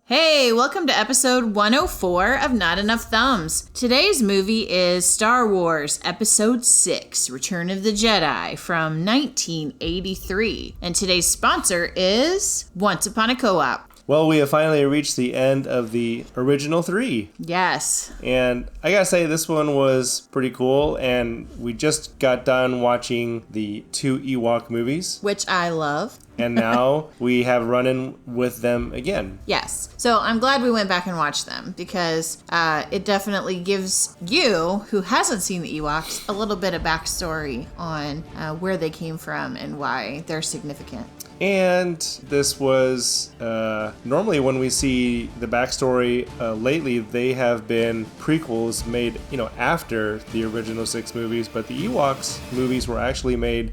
Hey, welcome to episode 104 of Not Enough Thumbs. Today's movie is Star Wars Episode 6, Return of the Jedi from 1983. And today's sponsor is Once Upon a Co-op. Well, we have finally reached the end of the original 3. Yes. And I gotta say, this one was pretty cool, and we just got done watching the 2 Ewok movies. Which I love. And now we have run-in with them again. Yes. So I'm glad we went back and watched them because it definitely gives you, who hasn't seen the Ewoks, a little bit of backstory on where they came from and why they're significant. And this was, normally when we see the backstory lately, they have been prequels made, after the original 6 movies, but the Ewoks movies were actually made,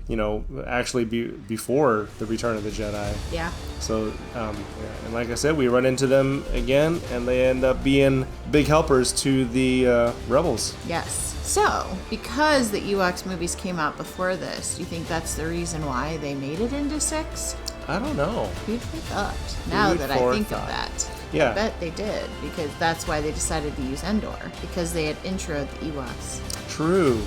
before the Return of the Jedi. Yeah. So, and like I said, we run into them again, and they end up being big helpers to the Rebels. Yes. So, because the Ewoks movies came out before this, do you think that's the reason why they made it into 6? I don't know. Who'd have thought? Now that I think of that. Yeah. I bet they did, because that's why they decided to use Endor, because they had introed the Ewoks. True.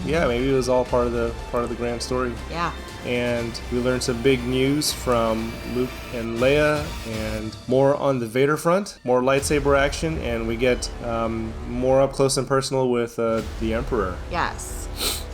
Yeah, maybe it was all part of the grand story. Yeah. And we learned some big news from Luke and Leia, and more on the Vader front, more lightsaber action, and we get more up close and personal with the Emperor. Yes.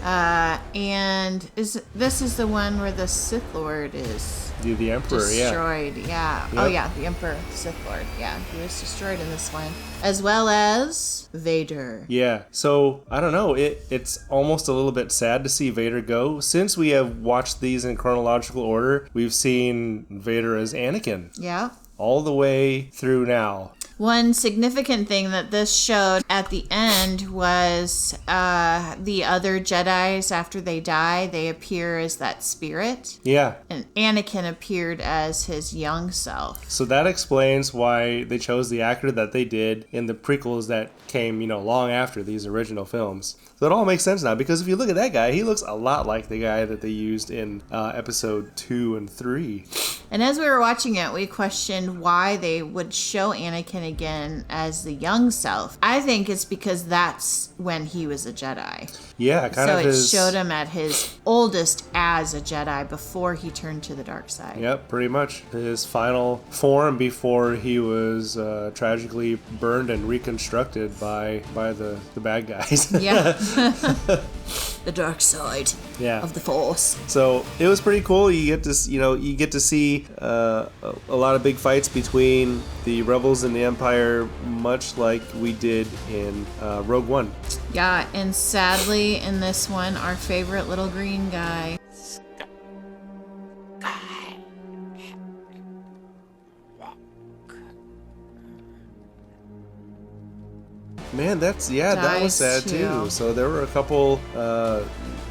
And this is the one where the Sith Lord is the Emperor, destroyed. Yeah. Yep. Oh yeah, the Emperor, the Sith Lord. Yeah, he was destroyed in this one, as well as Vader. Yeah. So I don't know. It's almost a little bit sad to see Vader go. Since we have watched these in chronological order, we've seen Vader as Anakin. Yeah. All the way through now. One significant thing that this showed at the end was the other Jedis, after they die, they appear as that spirit. Yeah. And Anakin appeared as his young self. So that explains why they chose the actor that they did in the prequels that came, long after these original films. So it all makes sense now, because if you look at that guy, he looks a lot like the guy that they used in episode 2 and 3. And as we were watching it, we questioned why they would show Anakin again as the young self. I think it's because that's when he was a Jedi. Yeah, So it showed him at his oldest as a Jedi before he turned to the dark side. Yep, pretty much. His final form before he was tragically burned and reconstructed by the bad guys. Yeah. The dark side of the Force. So it was pretty cool. You get to see a lot of big fights between the Rebels and the Empire, much like we did in Rogue One. Yeah, and sadly in this one, our favorite little green guy. Man, that was sad too. So there were a couple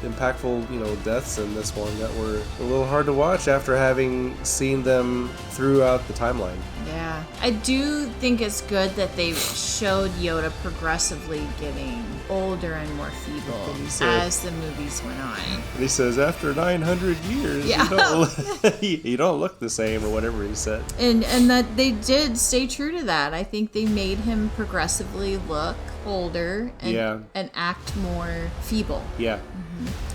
impactful, deaths in this one that were a little hard to watch after having seen them throughout the timeline. Yeah. I do think it's good that they showed Yoda progressively getting older and more feeble as the movies went on. And he says, after 900 years, you don't look the same, or whatever he said. And that they did stay true to that. I think they made him progressively look older and act more feeble. Yeah.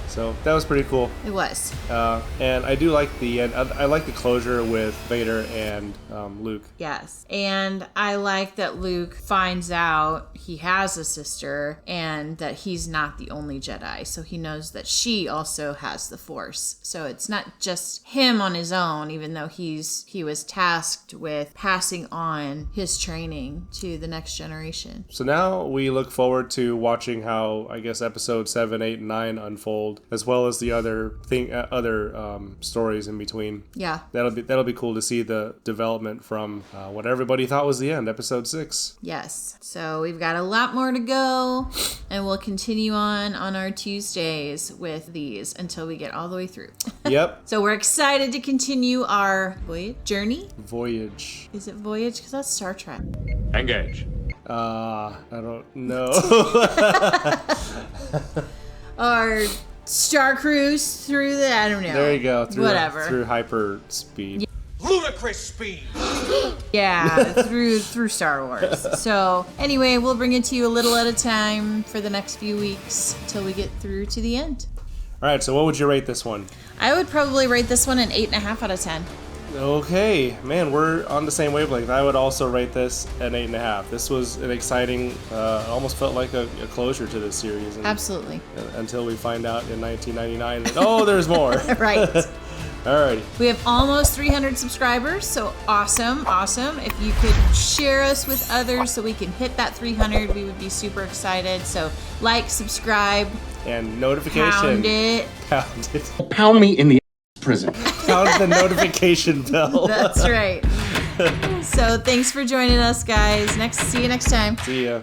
So that was pretty cool. It was. And I do like the end. I like the closure with Vader and Luke. Yes. And I like that Luke finds out he has a sister and that he's not the only Jedi. So he knows that she also has the Force. So it's not just him on his own, even though he was tasked with passing on his training to the next generation. So now we look forward to watching how, I guess, episode 7, 8, and 9 unfold, as well as the other stories in between. Yeah. That'll be cool to see the development from what everybody thought was the end, episode 6. Yes. So we've got a lot more to go, and we'll continue on our Tuesdays with these until we get all the way through. Yep. So we're excited to continue our journey. Voyage. Is it voyage? Because that's Star Trek. Engage. I don't know. Our Star Cruise through I don't know. There you go. Whatever. Through hyper speed. Move ludicrous speed. Yeah, through Star Wars. So anyway, we'll bring it to you a little at a time for the next few weeks till we get through to the end. All right, so what would you rate this one? I would probably rate this one an 8.5 out of 10. Okay, man, we're on the same wavelength. I would also rate this an 8.5. This was an exciting, almost felt like a closure to this series. And, Absolutely. Until we find out in 1999 that, oh, there's more. Right. Alrighty. We have almost 300 subscribers, so awesome. If you could share us with others so we can hit that 300, we would be super excited. So like, subscribe, and notification. Pound it. Pound it. Pound me in the prison. Pound the notification bell. That's right. So thanks for joining us, guys. See you next time. See ya.